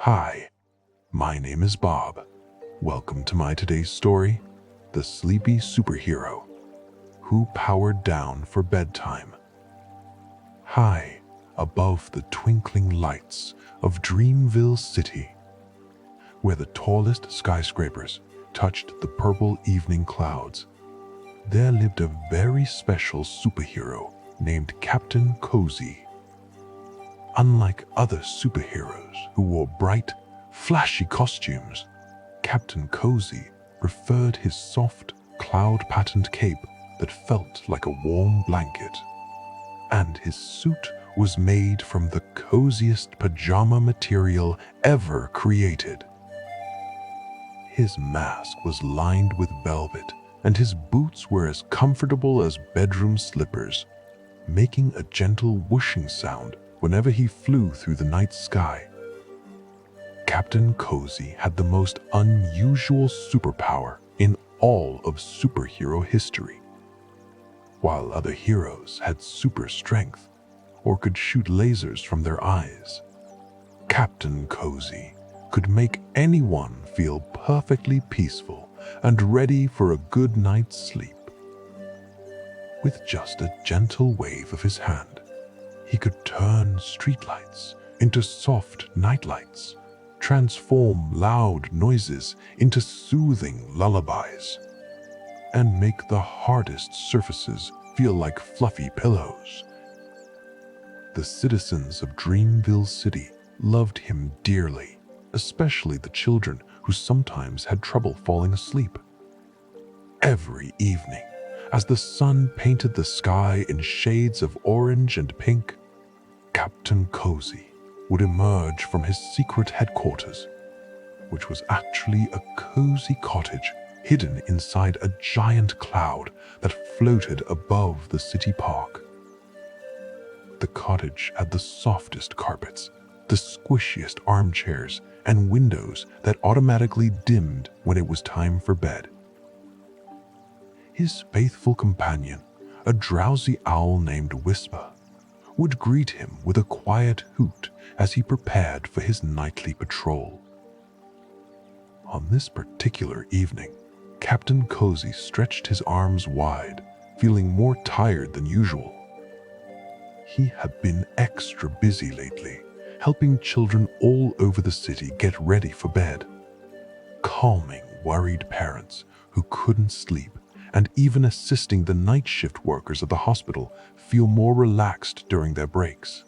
Hi, my name is Bob. Welcome to my today's story, The Sleepy Superhero Who Powered Down for Bedtime. High above the twinkling lights of Dreamville City, where the tallest skyscrapers touched the purple evening clouds, there lived a very special superhero named Captain Cozy. Unlike other superheroes who wore bright, flashy costumes, Captain Cozy preferred his soft, cloud-patterned cape that felt like a warm blanket. And his suit was made from the coziest pajama material ever created. His mask was lined with velvet, and his boots were as comfortable as bedroom slippers, making a gentle whooshing sound whenever he flew through the night sky. Captain Cozy had the most unusual superpower in all of superhero history. While other heroes had super strength or could shoot lasers from their eyes, Captain Cozy could make anyone feel perfectly peaceful and ready for a good night's sleep. With just a gentle wave of his hand, he could turn streetlights into soft nightlights, transform loud noises into soothing lullabies, and make the hardest surfaces feel like fluffy pillows. The citizens of Dreamville City loved him dearly, especially the children who sometimes had trouble falling asleep. Every evening, as the sun painted the sky in shades of orange and pink, Captain Cozy would emerge from his secret headquarters, which was actually a cozy cottage hidden inside a giant cloud that floated above the city park. The cottage had the softest carpets, the squishiest armchairs, and windows that automatically dimmed when it was time for bed. His faithful companion, a drowsy owl named Whisper, would greet him with a quiet hoot as he prepared for his nightly patrol. On this particular evening, Captain Cozy stretched his arms wide, feeling more tired than usual. He had been extra busy lately, helping children all over the city get ready for bed, calming worried parents who couldn't sleep, and even assisting the night shift workers at the hospital feel more relaxed during their breaks.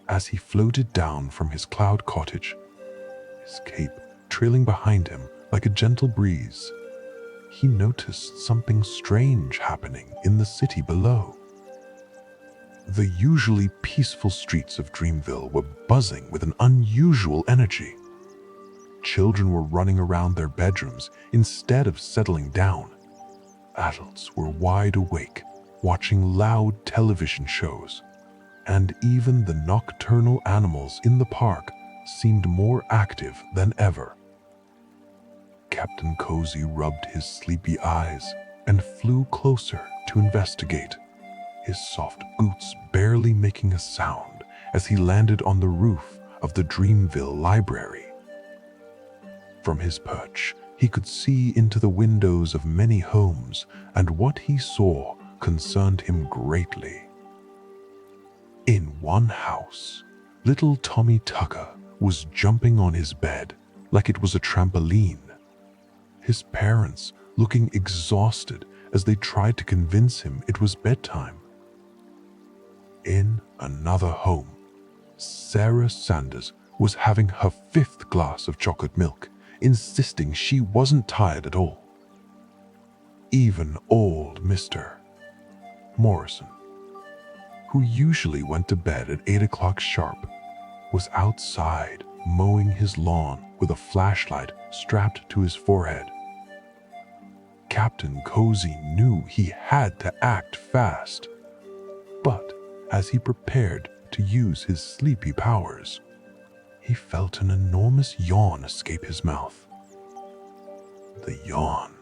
As he floated down from his cloud cottage, his cape trailing behind him like a gentle breeze, he noticed something strange happening in the city below. The usually peaceful streets of Dreamville were buzzing with an unusual energy. Children were running around their bedrooms instead of settling down. Adults were wide awake, watching loud television shows, and even the nocturnal animals in the park seemed more active than ever. Captain Cozy rubbed his sleepy eyes and flew closer to investigate, his soft boots barely making a sound as he landed on the roof of the Dreamville Library. From his perch, he could see into the windows of many homes, and what he saw concerned him greatly. In one house, little Tommy Tucker was jumping on his bed like it was a trampoline, his parents looking exhausted as they tried to convince him it was bedtime. In another home, Sarah Sanders was having her 5th glass of chocolate milk, insisting she wasn't tired at all. Even old Mr. Morrison, who usually went to bed at 8 o'clock sharp, was outside mowing his lawn with a flashlight strapped to his forehead. Captain Cozy knew he had to act fast, but as he prepared to use his sleepy powers, he felt an enormous yawn escape his mouth. The yawn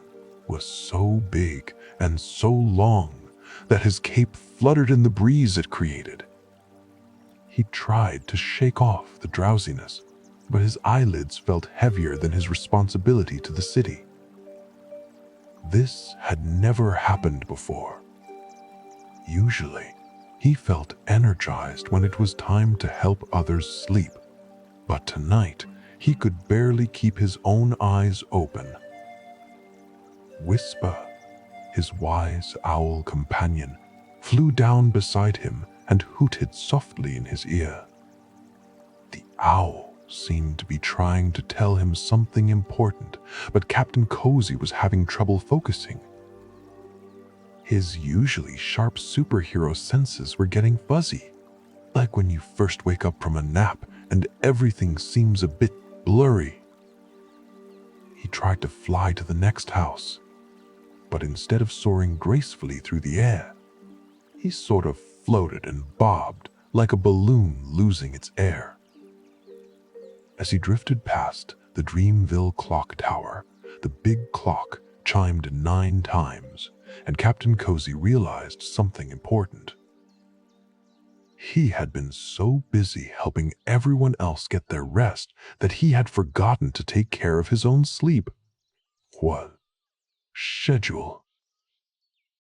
was so big and so long that his cape fluttered in the breeze it created. He tried to shake off the drowsiness, but his eyelids felt heavier than his responsibility to the city. This had never happened before. Usually, he felt energized when it was time to help others sleep, but tonight he could barely keep his own eyes open. Whisper, his wise owl companion, flew down beside him and hooted softly in his ear. The owl seemed to be trying to tell him something important, but Captain Cozy was having trouble focusing. His usually sharp superhero senses were getting fuzzy, like when you first wake up from a nap and everything seems a bit blurry. He tried to fly to the next house, but instead of soaring gracefully through the air, he sort of floated and bobbed like a balloon losing its air. As he drifted past the Dreamville clock tower, the big clock chimed 9 times, and Captain Cozy realized something important. He had been so busy helping everyone else get their rest that he had forgotten to take care of his own sleep. What? Schedule.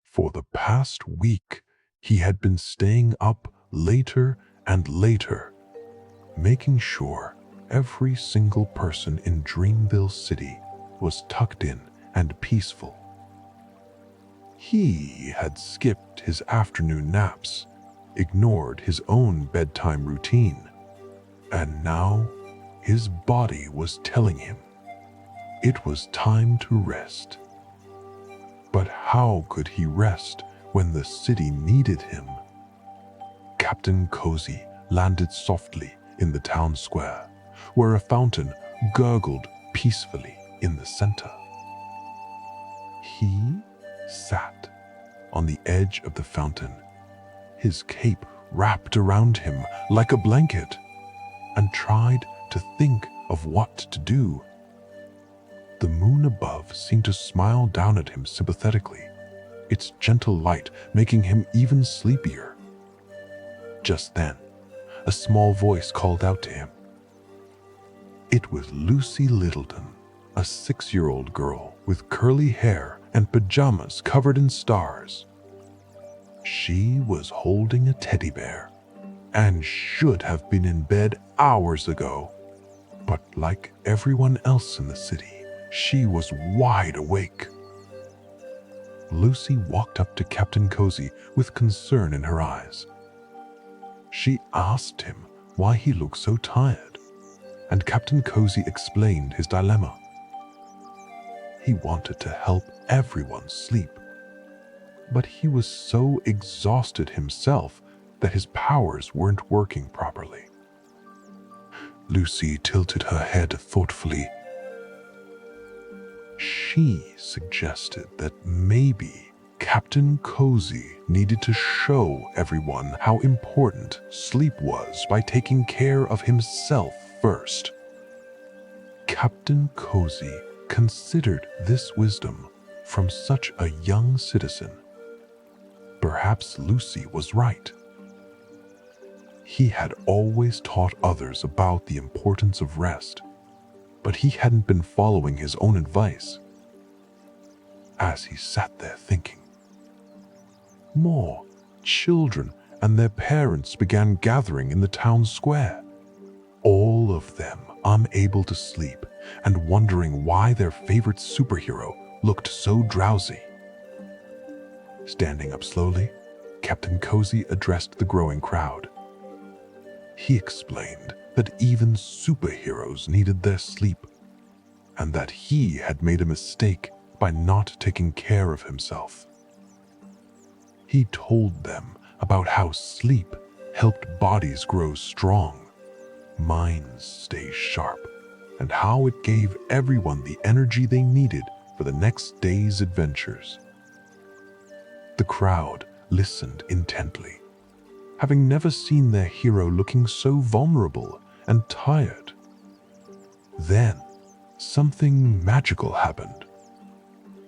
For the past week, he had been staying up later and later, making sure every single person in Dreamville City was tucked in and peaceful. He had skipped his afternoon naps, ignored his own bedtime routine, and now his body was telling him it was time to rest. But how could he rest when the city needed him? Captain Cozy landed softly in the town square, where a fountain gurgled peacefully in the center. He sat on the edge of the fountain, his cape wrapped around him like a blanket, and tried to think of what to do. The moon above seemed to smile down at him sympathetically, its gentle light making him even sleepier. Just then, a small voice called out to him. It was Lucy Littleton, a 6-year-old girl with curly hair and pajamas covered in stars. She was holding a teddy bear and should have been in bed hours ago. But like everyone else in the city, she was wide awake. Lucy walked up to Captain Cozy with concern in her eyes. She asked him why he looked so tired, and Captain Cozy explained his dilemma. He wanted to help everyone sleep, but he was so exhausted himself that his powers weren't working properly. Lucy tilted her head thoughtfully. She suggested that maybe Captain Cozy needed to show everyone how important sleep was by taking care of himself first. Captain Cozy considered this wisdom from such a young citizen. Perhaps Lucy was right. He had always taught others about the importance of rest, but he hadn't been following his own advice. As he sat there thinking, more children and their parents began gathering in the town square, all of them unable to sleep and wondering why their favorite superhero looked so drowsy. Standing up slowly, Captain Cozy addressed the growing crowd. He explained that even superheroes needed their sleep, and that he had made a mistake by not taking care of himself. He told them about how sleep helped bodies grow strong, minds stay sharp, and how it gave everyone the energy they needed for the next day's adventures. The crowd listened intently, having never seen their hero looking so vulnerable and tired. Then, something magical happened.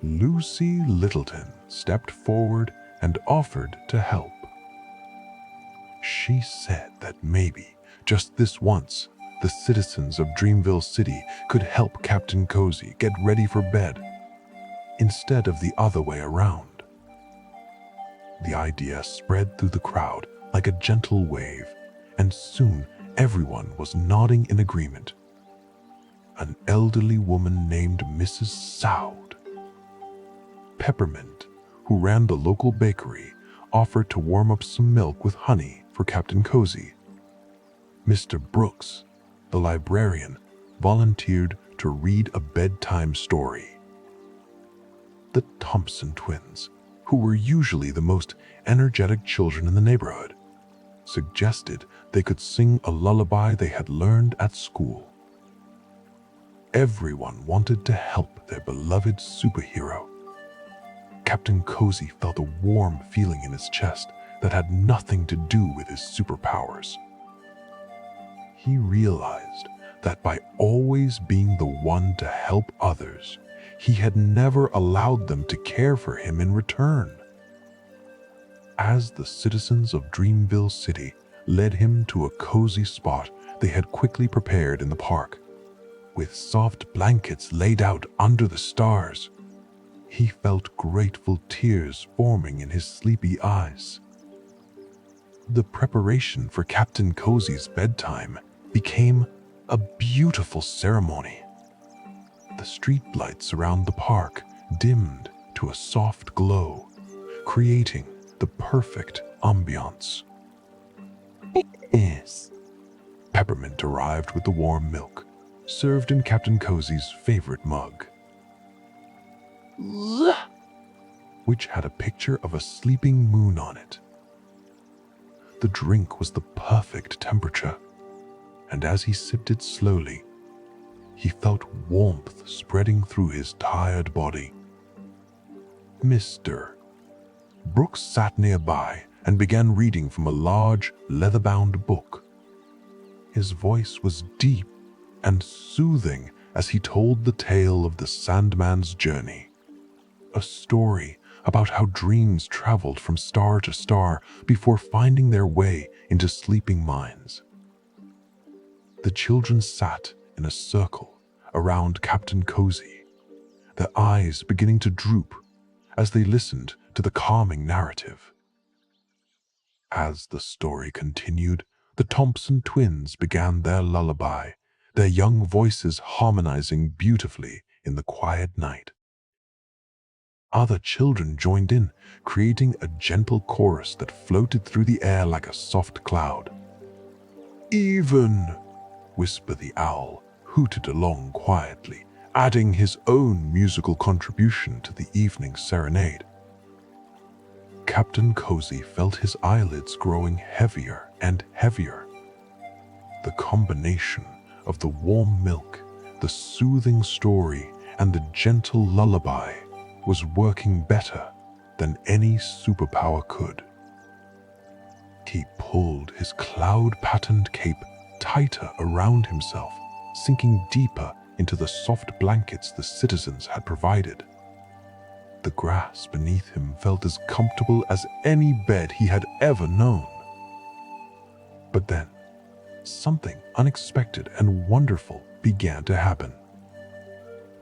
Lucy Littleton stepped forward and offered to help. She said that maybe, just this once, the citizens of Dreamville City could help Captain Cozy get ready for bed, instead of the other way around. The idea spread through the crowd like a gentle wave, and soon everyone was nodding in agreement. An elderly woman named Mrs. Soud Peppermint, who ran the local bakery, offered to warm up some milk with honey for Captain Cozy. Mr. Brooks, the librarian, volunteered to read a bedtime story. The Thompson twins, who were usually the most energetic children in the neighborhood, suggested they could sing a lullaby they had learned at school. Everyone wanted to help their beloved superhero. Captain Cozy felt a warm feeling in his chest that had nothing to do with his superpowers. He realized that by always being the one to help others, he had never allowed them to care for him in return. As the citizens of Dreamville City led him to a cozy spot they had quickly prepared in the park, with soft blankets laid out under the stars, he felt grateful tears forming in his sleepy eyes. The preparation for Captain Cozy's bedtime became a beautiful ceremony. The streetlights around the park dimmed to a soft glow, creating the perfect ambiance. Yes. Peppermint arrived with the warm milk, served in Captain Cozy's favorite mug, which had a picture of a sleeping moon on it. The drink was the perfect temperature, and as he sipped it slowly, he felt warmth spreading through his tired body. Mr. Brooks sat nearby and began reading from a large, leather-bound book. His voice was deep and soothing as he told the tale of the Sandman's journey, a story about how dreams traveled from star to star before finding their way into sleeping minds. The children sat in a circle around Captain Cozy, their eyes beginning to droop as they listened to the calming narrative. As the story continued, the Thompson twins began their lullaby, their young voices harmonizing beautifully in the quiet night. Other children joined in, creating a gentle chorus that floated through the air like a soft cloud. Even, Whisper the Owl hooted along quietly, adding his own musical contribution to the evening serenade. Captain Cozy felt his eyelids growing heavier and heavier. The combination of the warm milk, the soothing story, and the gentle lullaby was working better than any superpower could. He pulled his cloud-patterned cape tighter around himself, sinking deeper into the soft blankets the citizens had provided. The grass beneath him felt as comfortable as any bed he had ever known. But then, something unexpected and wonderful began to happen.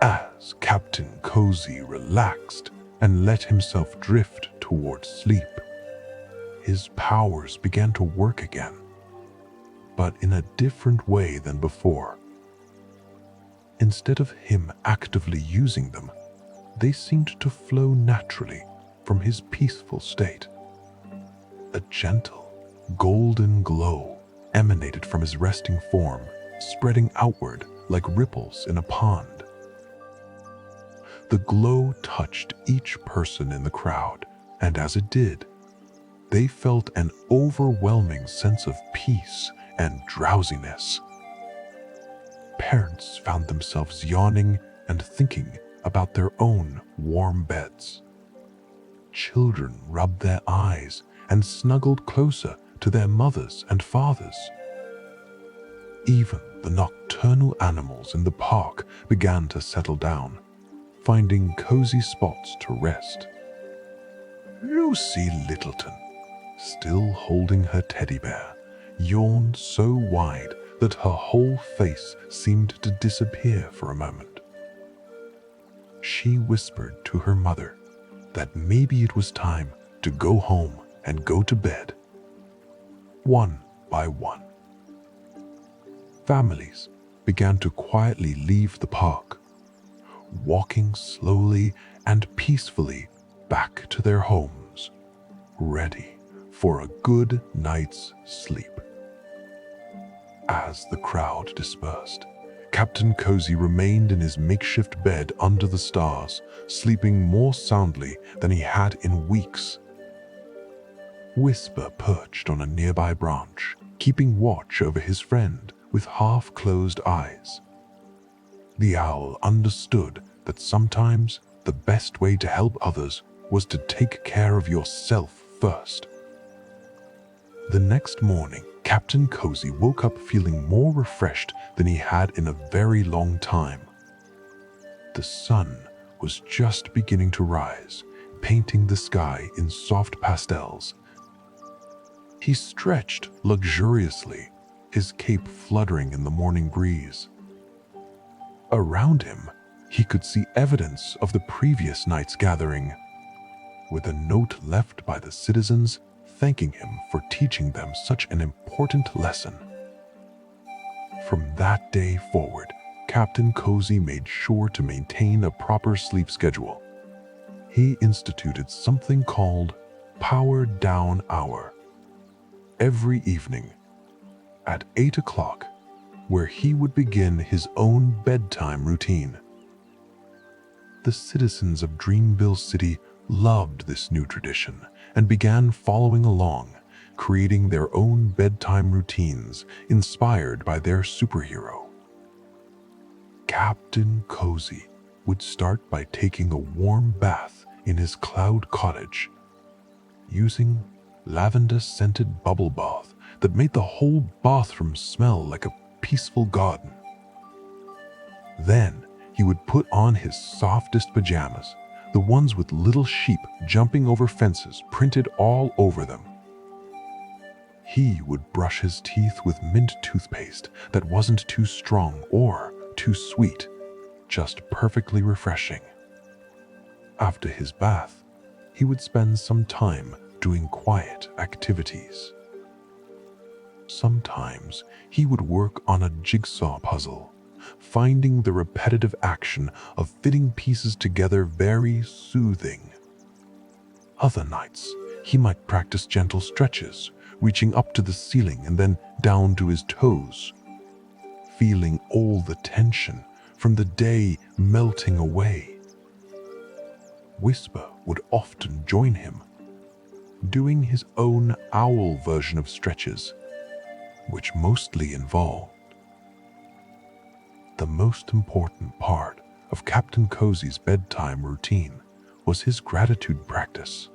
As Captain Cozy relaxed and let himself drift towards sleep, his powers began to work again, but in a different way than before. Instead of him actively using them, they seemed to flow naturally from his peaceful state. A gentle, golden glow emanated from his resting form, spreading outward like ripples in a pond. The glow touched each person in the crowd, and as it did, they felt an overwhelming sense of peace and drowsiness. Parents found themselves yawning and thinking about their own warm beds. Children rubbed their eyes and snuggled closer to their mothers and fathers. Even the nocturnal animals in the park began to settle down, finding cozy spots to rest. Lucy Littleton, still holding her teddy bear, yawned so wide that her whole face seemed to disappear for a moment. She whispered to her mother that maybe it was time to go home and go to bed. One by one, families began to quietly leave the park, walking slowly and peacefully back to their homes, ready for a good night's sleep. As the crowd dispersed, Captain Cozy remained in his makeshift bed under the stars, sleeping more soundly than he had in weeks. Whisper perched on a nearby branch, keeping watch over his friend with half-closed eyes. The owl understood that sometimes the best way to help others was to take care of yourself first. The next morning, Captain Cozy woke up feeling more refreshed than he had in a very long time. The sun was just beginning to rise, painting the sky in soft pastels. He stretched luxuriously, his cape fluttering in the morning breeze. Around him, he could see evidence of the previous night's gathering, with a note left by the citizens thanking him for teaching them such an important lesson. From that day forward, Captain Cozy made sure to maintain a proper sleep schedule. He instituted something called Power Down Hour every evening at 8 o'clock, where he would begin his own bedtime routine. The citizens of Dreamville City loved this new tradition and began following along, creating their own bedtime routines inspired by their superhero. Captain Cozy would start by taking a warm bath in his cloud cottage, using lavender-scented bubble bath that made the whole bathroom smell like a peaceful garden. Then he would put on his softest pajamas, the ones with little sheep jumping over fences printed all over them. He would brush his teeth with mint toothpaste that wasn't too strong or too sweet, just perfectly refreshing. After his bath, he would spend some time doing quiet activities. Sometimes he would work on a jigsaw puzzle, finding the repetitive action of fitting pieces together very soothing. Other nights, he might practice gentle stretches, reaching up to the ceiling and then down to his toes, feeling all the tension from the day melting away. Whisper would often join him, doing his own owl version of stretches, which mostly involved. The most important part of Captain Cozy's bedtime routine was his gratitude practice.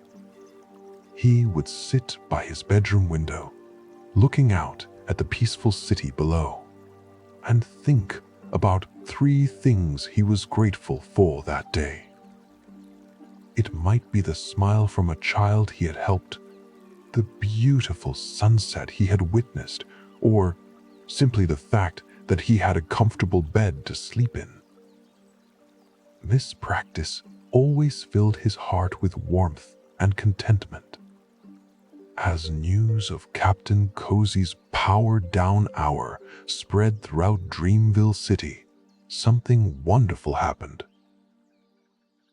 He would sit by his bedroom window, looking out at the peaceful city below, and think about 3 things he was grateful for that day. It might be the smile from a child he had helped, the beautiful sunset he had witnessed, or simply the fact that he had a comfortable bed to sleep in. This practice always filled his heart with warmth and contentment. As news of Captain Cozy's Power Down Hour spread throughout Dreamville City, something wonderful happened.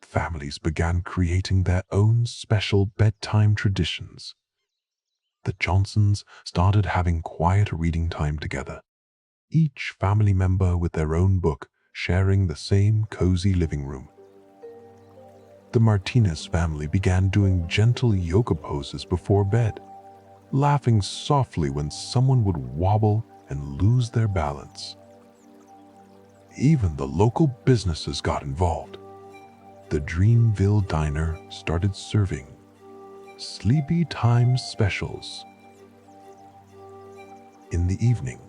Families began creating their own special bedtime traditions. The Johnsons started having quiet reading time together, each family member with their own book, sharing the same cozy living room. The Martinez family began doing gentle yoga poses before bed, laughing softly when someone would wobble and lose their balance. Even the local businesses got involved. The Dreamville Diner started serving sleepy time specials in the evening,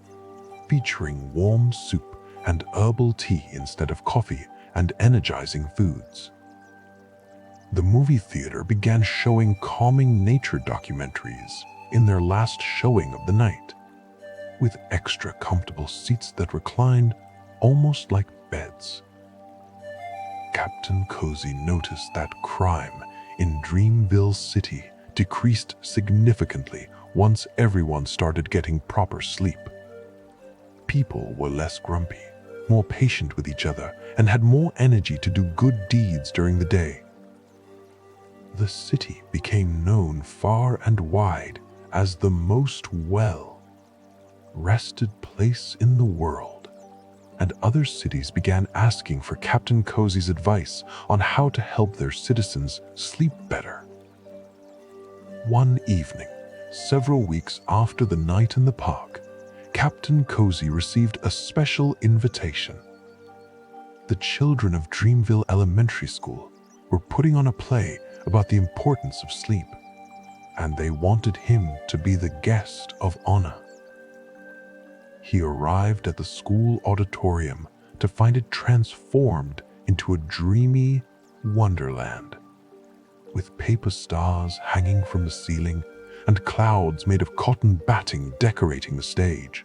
featuring warm soup and herbal tea instead of coffee and energizing foods. The movie theater began showing calming nature documentaries in their last showing of the night. with extra comfortable seats that reclined almost like beds. Captain Cozy noticed that crime in Dreamville City decreased significantly once everyone started getting proper sleep. People were less grumpy, more patient with each other, and had more energy to do good deeds during the day. The city became known far and wide as the most well-rested place in the world, and other cities began asking for Captain Cozy's advice on how to help their citizens sleep better. One evening, several weeks after the night in the park, Captain Cozy received a special invitation. The children of Dreamville Elementary School were putting on a play about the importance of sleep, and they wanted him to be the guest of honor. He arrived at the school auditorium to find it transformed into a dreamy wonderland, with paper stars hanging from the ceiling and clouds made of cotton batting decorating the stage.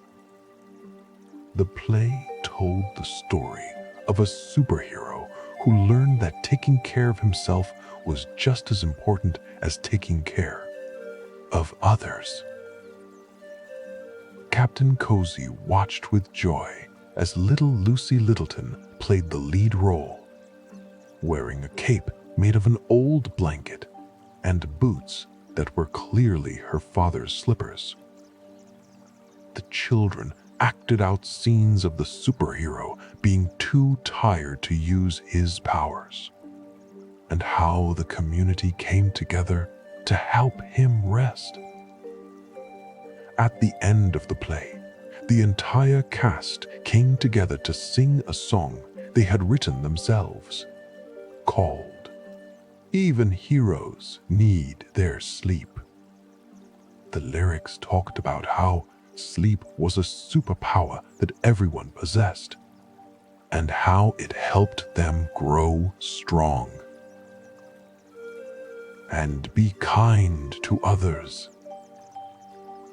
The play told the story of a superhero who learned that taking care of himself was just as important as taking care of others. Captain Cozy watched with joy as little Lucy Littleton played the lead role, wearing a cape made of an old blanket and boots that were clearly her father's slippers. The children acted out scenes of the superhero being too tired to use his powers, and how the community came together to help him rest. At the end of the play, the entire cast came together to sing a song they had written themselves, called "Even Heroes Need Their Sleep." The lyrics talked about how sleep was a superpower that everyone possessed, and how it helped them grow strong. And be kind to others.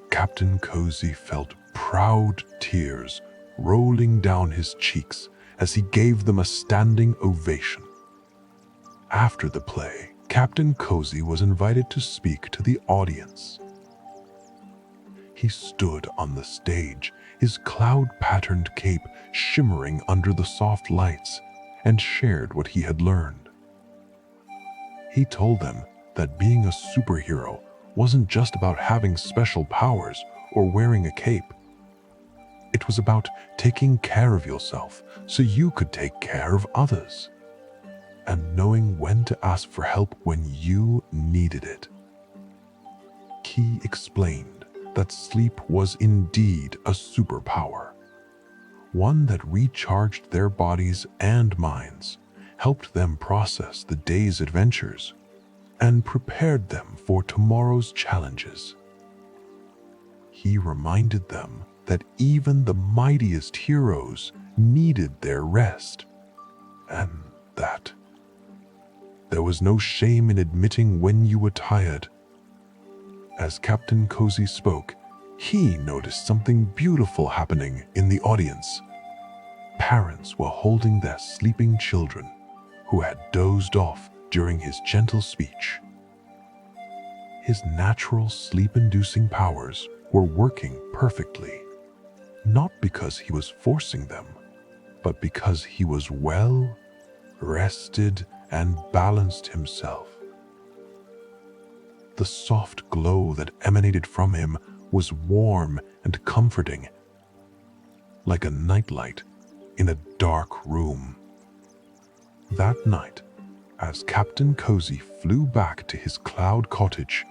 Captain Cozy felt proud tears rolling down his cheeks as he gave them a standing ovation. After the play, Captain Cozy was invited to speak to the audience. He stood on the stage, his cloud-patterned cape shimmering under the soft lights, and shared what he had learned. He told them that being a superhero wasn't just about having special powers or wearing a cape. It was about taking care of yourself so you could take care of others, and knowing when to ask for help when you needed it. He explained that sleep was indeed a superpower, one that recharged their bodies and minds, helped them process the day's adventures, and prepared them for tomorrow's challenges. He reminded them that even the mightiest heroes needed their rest, and that there was no shame in admitting when you were tired. As Captain Cozy spoke, he noticed something beautiful happening in the audience. Parents were holding their sleeping children who had dozed off during his gentle speech. His natural sleep-inducing powers were working perfectly, not because he was forcing them, but because he was well rested and balanced himself. The soft glow that emanated from him was warm and comforting, like a nightlight in a dark room. That night, as Captain Cozy flew back to his cloud cottage,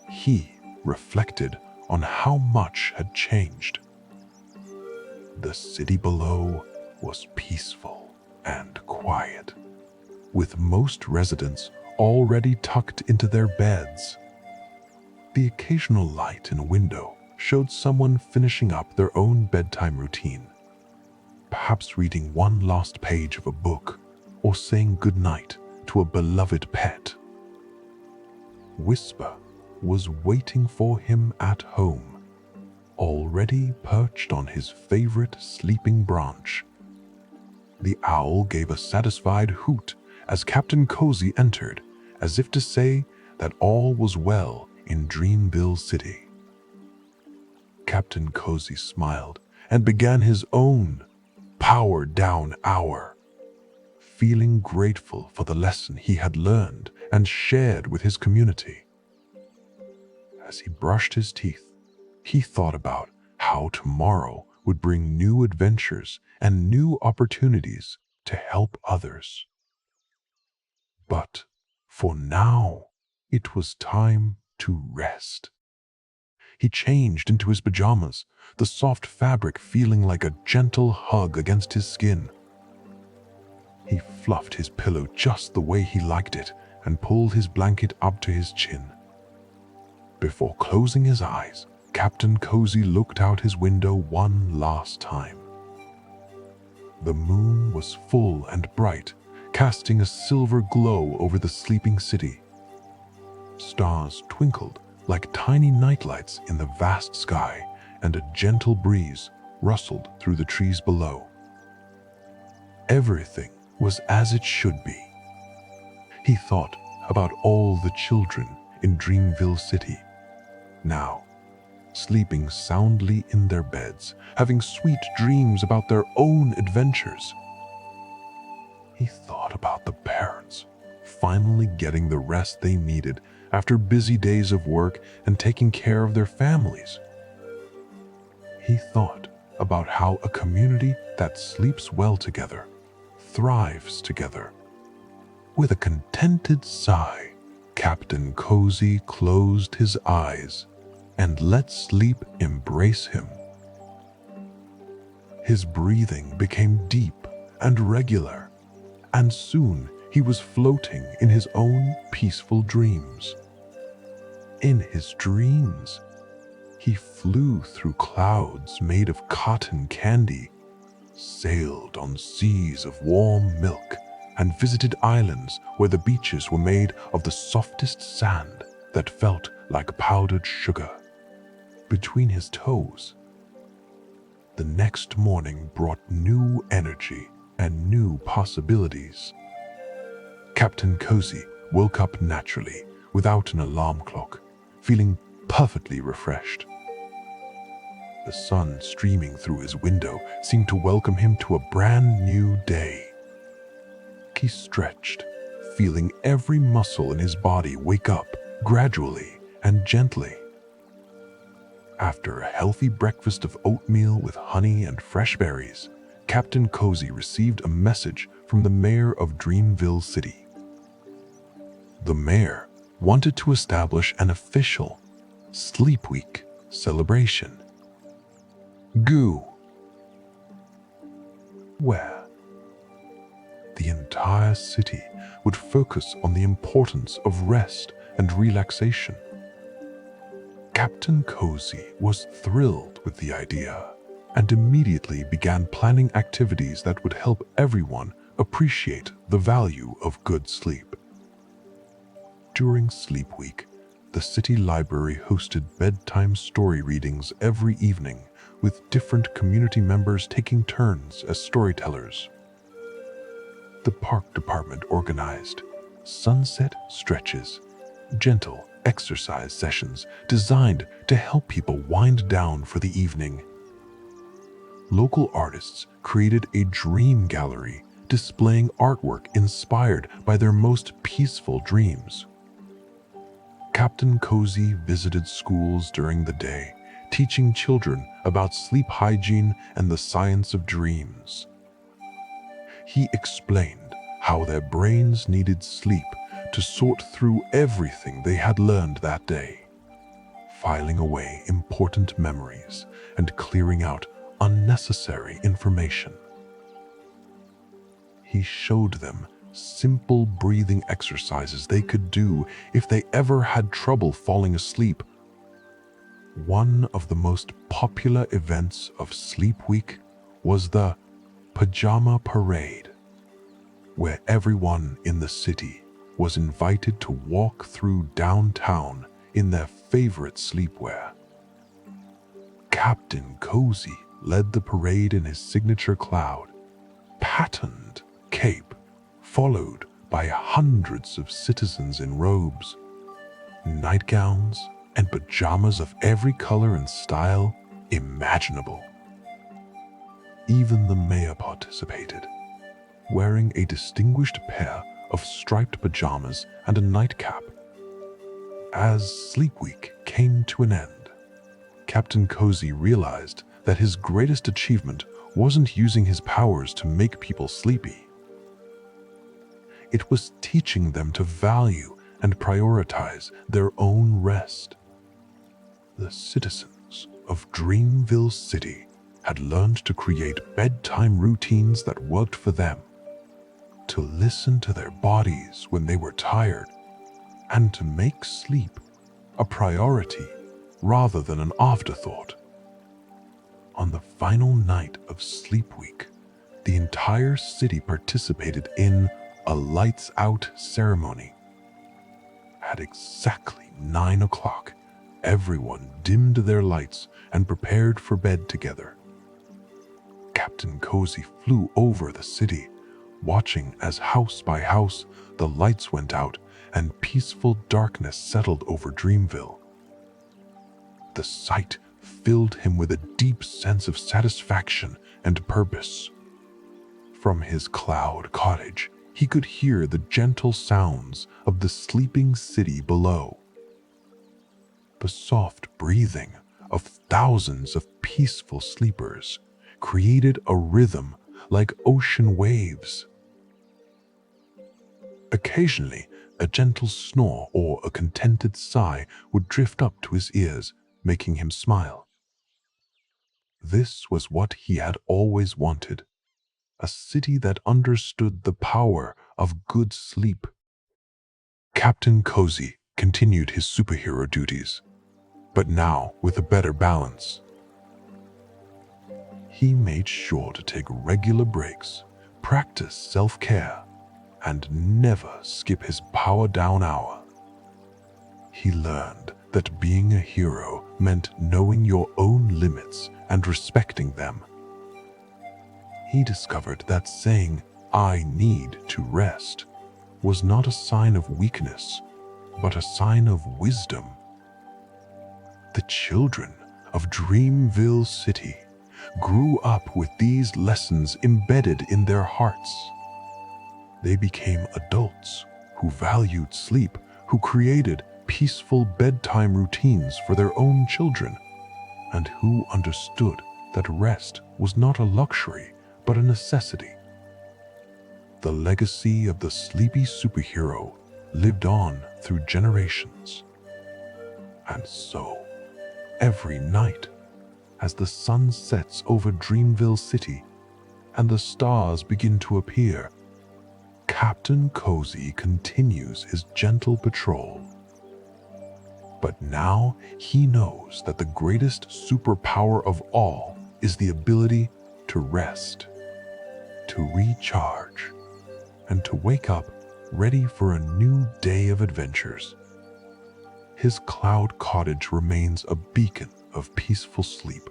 he reflected on how much had changed. The city below was peaceful and quiet, with most residents already tucked into their beds. The occasional light in a window showed someone finishing up their own bedtime routine, perhaps reading one last page of a book or saying goodnight to a beloved pet. Whisper was waiting for him at home, already perched on his favorite sleeping branch. The owl gave a satisfied hoot as Captain Cozy entered, as if to say that all was well in Dreamville City. Captain Cozy smiled and began his own power-down hour, feeling grateful for the lesson he had learned and shared with his community. As he brushed his teeth, he thought about how tomorrow would bring new adventures and new opportunities to help others. But for now, it was time to rest. He changed into his pajamas, the soft fabric feeling like a gentle hug against his skin. He fluffed his pillow just the way he liked it and pulled his blanket up to his chin. Before closing his eyes, Captain Cozy looked out his window one last time. The moon was full and bright, casting a silver glow over the sleeping city. Stars twinkled like tiny nightlights in the vast sky, and a gentle breeze rustled through the trees below. Everything was as it should be. He thought about all the children in Dreamville City, now sleeping soundly in their beds, having sweet dreams about their own adventures. He thought about the parents finally getting the rest they needed after busy days of work and taking care of their families. He thought about how a community that sleeps well together thrives together. With a contented sigh, Captain Cozy closed his eyes and let sleep embrace him. His breathing became deep and regular, and soon he was floating in his own peaceful dreams. In his dreams, he flew through clouds made of cotton candy, sailed on seas of warm milk, and visited islands where the beaches were made of the softest sand that felt like powdered sugar. Between his toes, the next morning brought new energy and new possibilities. Captain Cozy woke up naturally, without an alarm clock, feeling perfectly refreshed. The sun streaming through his window seemed to welcome him to a brand new day. He stretched, feeling every muscle in his body wake up gradually and gently. After a healthy breakfast of oatmeal with honey and fresh berries, Captain Cozy received a message from the mayor of Dreamville City. The mayor wanted to establish an official Sleep Week celebration. Goo! Where the entire city would focus on the importance of rest and relaxation. Captain Cozy was thrilled with the idea and immediately began planning activities that would help everyone appreciate the value of good sleep. During Sleep Week, the city library hosted bedtime story readings every evening, with different community members taking turns as storytellers. The park department organized sunset stretches, gentle exercise sessions designed to help people wind down for the evening. Local artists created a dream gallery displaying artwork inspired by their most peaceful dreams. Captain Cozy visited schools during the day, teaching children about sleep hygiene and the science of dreams. He explained how their brains needed sleep to sort through everything they had learned that day, filing away important memories and clearing out unnecessary information. He showed them simple breathing exercises they could do if they ever had trouble falling asleep. One of the most popular events of Sleep Week was the Pajama Parade, where everyone in the city was invited to walk through downtown in their favorite sleepwear. Captain Cozy led the parade in his signature cloud, patterned cape, followed by hundreds of citizens in robes, nightgowns, and pajamas of every color and style imaginable. Even the mayor participated, wearing a distinguished pair of striped pajamas and a nightcap. As Sleep Week came to an end, Captain Cozy realized that his greatest achievement wasn't using his powers to make people sleepy. It was teaching them to value and prioritize their own rest. The citizens of Dreamville City had learned to create bedtime routines that worked for them, to listen to their bodies when they were tired, and to make sleep a priority rather than an afterthought. On the final night of Sleep Week, the entire city participated in a lights out ceremony. At exactly 9 o'clock, everyone dimmed their lights and prepared for bed together. Captain Cozy flew over the city, watching as house by house the lights went out and peaceful darkness settled over Dreamville. The sight filled him with a deep sense of satisfaction and purpose. From his cloud cottage, he could hear the gentle sounds of the sleeping city below. The soft breathing of thousands of peaceful sleepers created a rhythm like ocean waves. Occasionally, a gentle snore or a contented sigh would drift up to his ears, making him smile. This was what he had always wanted, a city that understood the power of good sleep. Captain Cozy continued his superhero duties, but now with a better balance. He made sure to take regular breaks, practice self-care, and never skip his power-down hour. He learned that being a hero meant knowing your own limits and respecting them. He discovered that saying, "I need to rest," was not a sign of weakness, but a sign of wisdom. The children of Dreamville City grew up with these lessons embedded in their hearts. They became adults who valued sleep, who created peaceful bedtime routines for their own children, and who understood that rest was not a luxury, but a necessity. The legacy of the sleepy superhero lived on through generations. And so, every night, as the sun sets over Dreamville City and the stars begin to appear, Captain Cozy continues his gentle patrol. But now he knows that the greatest superpower of all is the ability to rest, to recharge, and to wake up ready for a new day of adventures. His cloud cottage remains a beacon of peaceful sleep,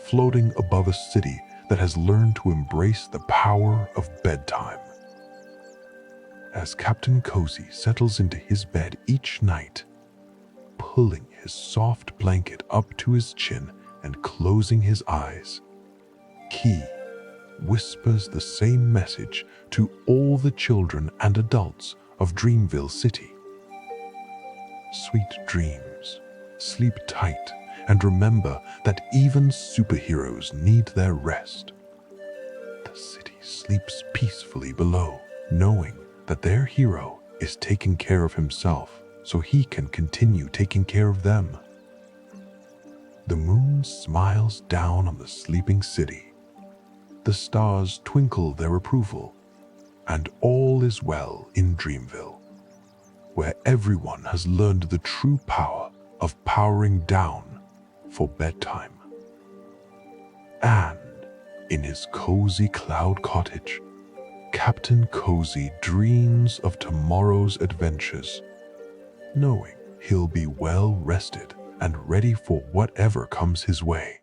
floating above a city that has learned to embrace the power of bedtime. As Captain Cozy settles into his bed each night, pulling his soft blanket up to his chin and closing his eyes, he whispers the same message to all the children and adults of Dreamville City. Sweet dreams, sleep tight, and remember that even superheroes need their rest. The city sleeps peacefully below, knowing that their hero is taking care of himself so he can continue taking care of them. The moon smiles down on the sleeping city. The stars twinkle their approval, and all is well in Dreamville, where everyone has learned the true power of powering down for bedtime. And in his cozy cloud cottage, Captain Cozy dreams of tomorrow's adventures, knowing he'll be well rested and ready for whatever comes his way.